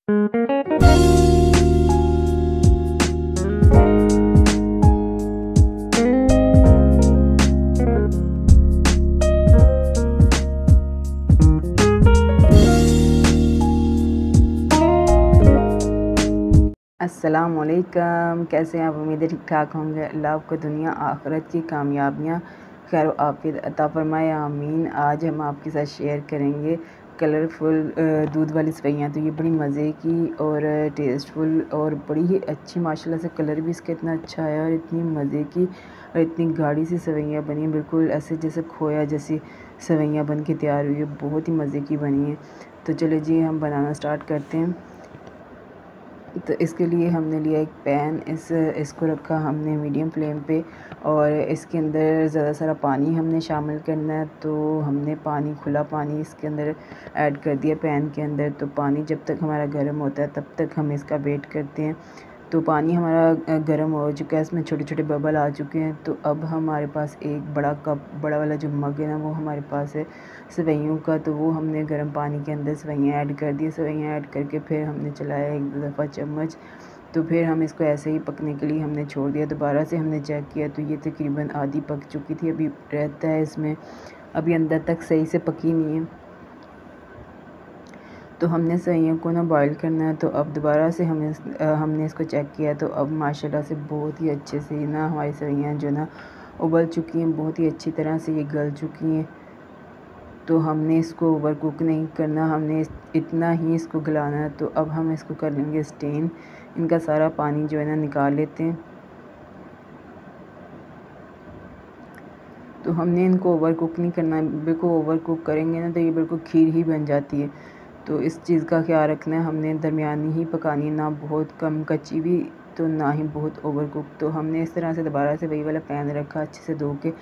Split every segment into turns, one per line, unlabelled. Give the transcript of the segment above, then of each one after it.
अस्सलामुअलैकुम, कैसे हैं आप? उम्मीद है ठीक ठाक होंगे। अल्लाह आपको दुनिया आखिरत की कामयाबियाँ खैर आफियत अता फरमाए, आमीन। आज हम आपके साथ शेयर करेंगे कलरफुल दूध वाली सेवइयाँ। तो ये बड़ी मज़े की और टेस्टफुल और बड़ी ही अच्छी, माशाल्लाह से कलर भी इसका इतना अच्छा है और इतनी मज़े की और इतनी गाढ़ी सी सेवइयाँ बनी हैं, बिल्कुल ऐसे जैसे खोया जैसी सेवइयाँ बन के तैयार हुई है। बहुत ही मज़े की बनी है। तो चलो जी, हम बनाना स्टार्ट करते हैं। तो इसके लिए हमने लिया एक पैन, इसको रखा हमने मीडियम फ्लेम पे और इसके अंदर ज़्यादा सारा पानी हमने शामिल करना है। तो हमने खुला पानी इसके अंदर ऐड कर दिया पैन के अंदर। तो पानी जब तक हमारा गर्म होता है तब तक हम इसका वेट करते हैं। तो पानी हमारा गर्म हो चुका है, इसमें छोटे छोटे बबल आ चुके हैं। तो अब हमारे पास एक बड़ा वाला जो मग है ना, वो हमारे पास है सेवइयों का। तो वो हमने गर्म पानी के अंदर सेवइयाँ ऐड कर दी। सेवइयाँ ऐड करके फिर हमने चलाया एक दो दफ़ा चम्मच। तो फिर हम इसको ऐसे ही पकने के लिए हमने छोड़ दिया। दोबारा से हमने चेक किया तो ये तकरीबन आधी पक चुकी थी। अभी रहता है इसमें, अभी अंदर तक सही से पकी नहीं है। तो हमने सेवइयों को ना बॉईल करना है। तो अब दोबारा से हमने इसको चेक किया। तो अब माशाल्लाह से बहुत ही अच्छे से ना हमारी सेवइयाँ जो ना उबल चुकी हैं, बहुत ही अच्छी तरह से ये गल चुकी हैं। तो हमने इसको ओवर कुक नहीं करना, हमने इतना ही इसको गलाना है। तो अब हम इसको कर लेंगे स्टेन, इनका सारा पानी जो है ना निकाल लेते हैं। तो हमने इनको ओवर कुक नहीं करना, बिल्कुल ओवर कुक करेंगे ना तो ये बिल्कुल खीर ही बन जाती है। तो इस चीज़ का ख्याल रखना है, हमने दरमियानी ही पकानी है, ना बहुत कम कच्ची भी तो ना ही बहुत ओवर कुक। तो हमने इस तरह से दोबारा से वही वाला पैन रखा अच्छे से धो के।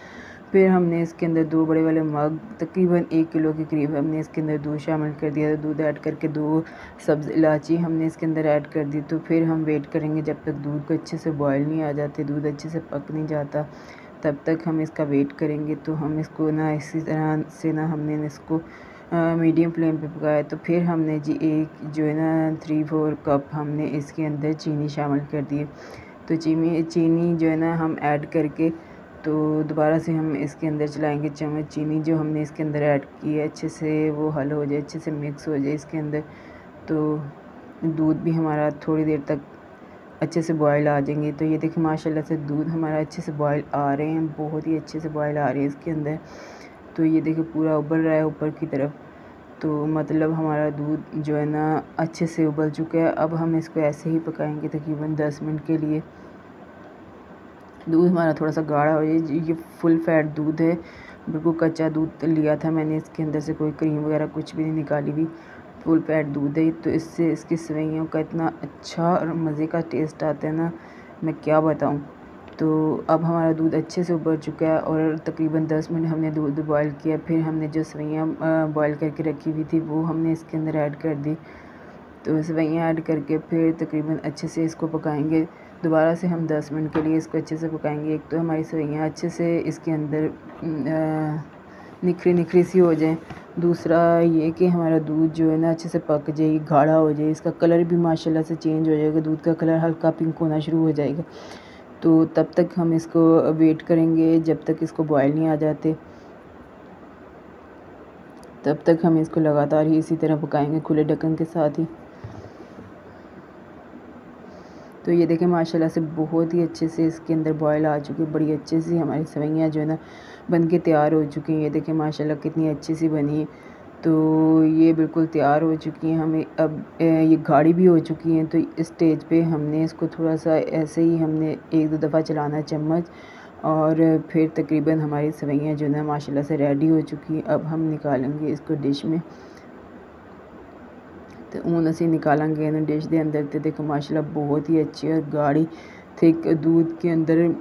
फिर हमने इसके अंदर 2 बड़े वाले मग, तकरीबन 1 किलो के करीब हमने इसके अंदर दूध शामिल कर दिया। दूध ऐड करके 2 सब्ज़ इलायची हमने इसके अंदर ऐड कर दी। तो फिर हम वेट करेंगे जब तक दूध को अच्छे से बॉयल नहीं आ जाते, दूध अच्छे से पक नहीं जाता, तब तक हम इसका वेट करेंगे। तो हम इसको ना इसी तरह से ना हमने इसको मीडियम फ्लेम पे पकाया। तो फिर हमने जी एक जो है ना 3-4 कप हमने इसके अंदर चीनी शामिल कर दिए। तो चीनी जो है ना हम ऐड करके तो दोबारा से हम इसके अंदर चलाएंगे चम्मच। चीनी जो हमने इसके अंदर ऐड की है अच्छे से वो हल हो जाए, अच्छे से मिक्स हो जाए इसके अंदर। तो दूध भी हमारा थोड़ी देर तक अच्छे से बॉयल आ जाएंगे। तो ये देखिए माशाल्लाह से दूध हमारा अच्छे से बॉयल आ रहे हैं, बहुत ही अच्छे से बॉयल आ रहे हैं इसके अंदर। तो ये देखिए पूरा उबल रहा है ऊपर की तरफ। तो मतलब हमारा दूध जो है ना अच्छे से उबल चुका है। अब हम इसको ऐसे ही पकाएंगे तकरीबन 10 मिनट के लिए। दूध हमारा थोड़ा सा गाढ़ा हो जाए। ये फुल फैट दूध है, बिल्कुल कच्चा दूध लिया था मैंने, इसके अंदर से कोई क्रीम वगैरह कुछ भी नहीं निकाली हुई, फुल फैट दूध है। तो इससे इसकी सेवइयों का इतना अच्छा और मज़े का टेस्ट आता है ना, मैं क्या बताऊँ। तो अब हमारा दूध अच्छे से उबल चुका है और तकरीबन 10 मिनट हमने दूध बॉयल किया। फिर हमने जो सेवइयाँ बॉयल करके रखी हुई थी वो हमने इसके अंदर ऐड कर दी। तो सेवइयाँ ऐड करके फिर तकरीबन अच्छे से इसको पकाएंगे। दोबारा से हम 10 मिनट के लिए इसको अच्छे से पकाएंगे। एक तो हमारी सेवइयाँ अच्छे से इसके अंदर निखरी निखरी सी हो जाए, दूसरा ये कि हमारा दूध जो है ना अच्छे से पक जाए, गाढ़ा हो जाए, इसका कलर भी माशाल्लाह से चेंज हो जाएगा, दूध का कलर हल्का पिंक होना शुरू हो जाएगा। तो तब तक हम इसको वेट करेंगे जब तक इसको बॉयल नहीं आ जाते, तब तक हम इसको लगातार ही इसी तरह पकाएंगे खुले ढक्कन के साथ ही। तो ये देखें माशाल्लाह से बहुत ही अच्छे से इसके अंदर बॉयल आ चुकी है, बड़ी अच्छे से हमारी सेवइयाँ जो है ना बन के तैयार हो चुकी हैं। ये देखें माशाल्लाह कितनी अच्छी सी बनी है। तो ये बिल्कुल तैयार हो चुकी हैं। हमें अब ये गाढ़ी भी हो चुकी हैं। तो इस स्टेज पे हमने इसको थोड़ा सा ऐसे ही हमने 1-2 दफ़ा चलाना चम्मच और फिर तकरीबन हमारी सेवइयाँ जो है ना माशाल्लाह से रेडी हो चुकी हैं। अब हम निकालेंगे इसको डिश में। तो हूँ असी निकालेंगे इन्हें डिश के अंदर। तो देखो माशाल्लाह बहुत ही अच्छी और गाढ़ी थिक दूध के अंदर,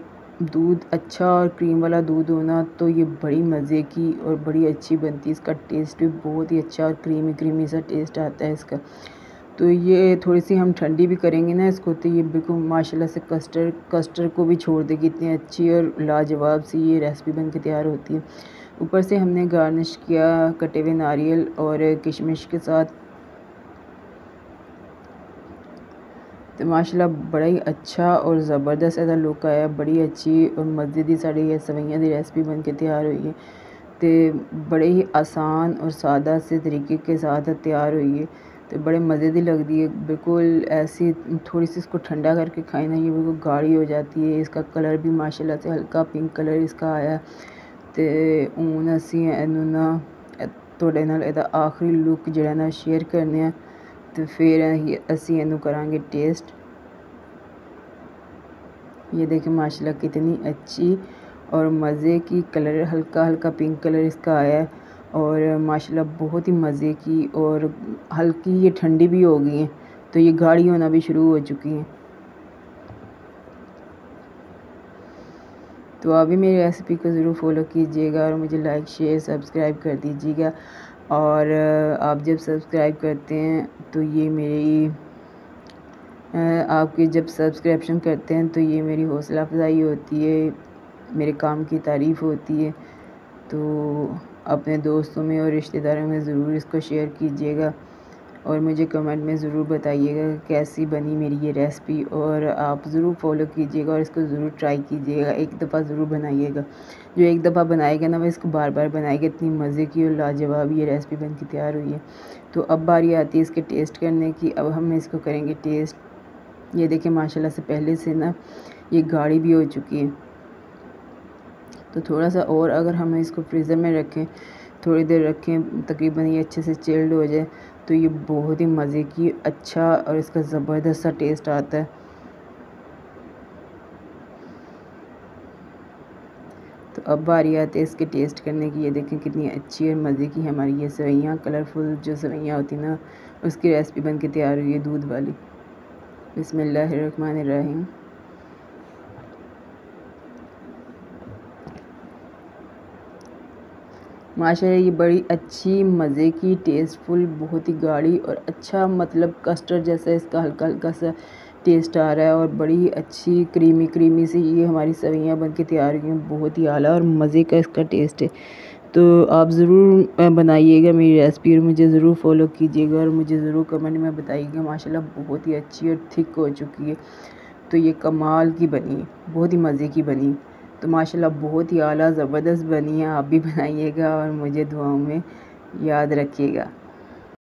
दूध अच्छा और क्रीम वाला दूध होना तो ये बड़ी मज़े की और बड़ी अच्छी बनती है। इसका टेस्ट भी बहुत ही अच्छा और क्रीमी क्रीमी सा टेस्ट आता है इसका। तो ये थोड़ी सी हम ठंडी भी करेंगे ना इसको, तो ये बिल्कुल माशाल्लाह से कस्टर्ड को भी छोड़ देगी, इतनी अच्छी और लाजवाब सी ये रेसिपी बन के तैयार होती है। ऊपर से हमने गार्निश किया कटे हुए नारियल और किशमिश के साथ। तो माशाल्लाह बड़ा ही अच्छा और ज़बरदस्त ऐसा लुक आया, बड़ी अच्छी और मज़े दी साड़ी ये सवैयां दी रेसिपी बन के तैयार हुई है। तो बड़े ही आसान और सादा से तरीके के साथ तैयार हुई है। तो बड़े मज़े दी लगती है, बिल्कुल ऐसी थोड़ी सी इसको ठंडा करके खाई ना, ये बिल्कुल गाढ़ी हो जाती है। इसका कलर भी माशाल्लाह से हल्का पिंक कलर इसका आया। तो हून असी इनू ना तुहाडे नाल इहदा आखिरी लुक जिहड़ा ना शेयर करने हैं। तो फिर असी इनू करांगे टेस्ट। ये देखें माशाल्लाह कितनी अच्छी और मज़े की, कलर हल्का हल्का पिंक कलर इसका आया है और माशाल्लाह बहुत ही मज़े की, और हल्की ये ठंडी भी हो गई हैं, तो ये गाढ़ी होना भी शुरू हो चुकी हैं। तो आप भी मेरी रेसिपी को ज़रूर फॉलो कीजिएगा और मुझे लाइक शेयर सब्सक्राइब कर दीजिएगा। और आप जब सब्सक्राइब करते हैं तो ये मेरी आपके जब सब्सक्रिप्शन करते हैं तो ये मेरी हौसला अफजाई होती है, मेरे काम की तारीफ़ होती है। तो अपने दोस्तों में और रिश्तेदारों में ज़रूर इसको शेयर कीजिएगा और मुझे कमेंट में ज़रूर बताइएगा कैसी बनी मेरी ये रेसिपी, और आप ज़रूर फॉलो कीजिएगा और इसको ज़रूर ट्राई कीजिएगा। एक दफ़ा ज़रूर बनाइएगा, जो एक दफ़ा बनाएगा ना वह इसको बार बार बनाएगा। इतनी मज़े की और लाजवाब ये रेसिपी बन के तैयार हुई है। तो अब बारी आती है इसके टेस्ट करने की। अब हम इसको करेंगे टेस्ट। ये देखिए माशाल्लाह से पहले से ना ये गाढ़ी भी हो चुकी है। तो थोड़ा सा और अगर हम इसको फ्रीज़र में रखें, थोड़ी देर रखें, तकरीबन ये अच्छे से चिल्ड हो जाए, तो ये बहुत ही मज़े की अच्छा और इसका ज़बरदस्त सा टेस्ट आता है। तो अब बारी आती है इसके टेस्ट करने की। ये देखें कितनी अच्छी और मज़े की हमारी ये सवैयाँ, कलरफुल जो सवैयाँ होती ना, उसकी रेसिपी बन के तैयार हुई है दूध वाली। बिस्मिल्लाहिर्रहमानिर्रहीम। माशाल्लाह ये बड़ी अच्छी मज़े की, टेस्टफुल, बहुत ही गाढ़ी और अच्छा, मतलब कस्टर्ड जैसा इसका हल्का हल्का सा टेस्ट आ रहा है और बड़ी अच्छी क्रीमी क्रीमी सी ये हमारी सवैयाँ बन के तैयार हुई हैं। बहुत ही आला और मज़े का इसका टेस्ट है। तो आप ज़रूर बनाइएगा मेरी रेसिपी और मुझे ज़रूर फॉलो कीजिएगा और मुझे ज़रूर कमेंट में बताइएगा। माशाल्लाह बहुत ही अच्छी और थिक हो चुकी है। तो ये कमाल की बनी है, बहुत ही मज़े की बनी। तो माशाल्लाह बहुत ही आला ज़बरदस्त बनी है। आप भी बनाइएगा और मुझे दुआओं में याद रखिएगा।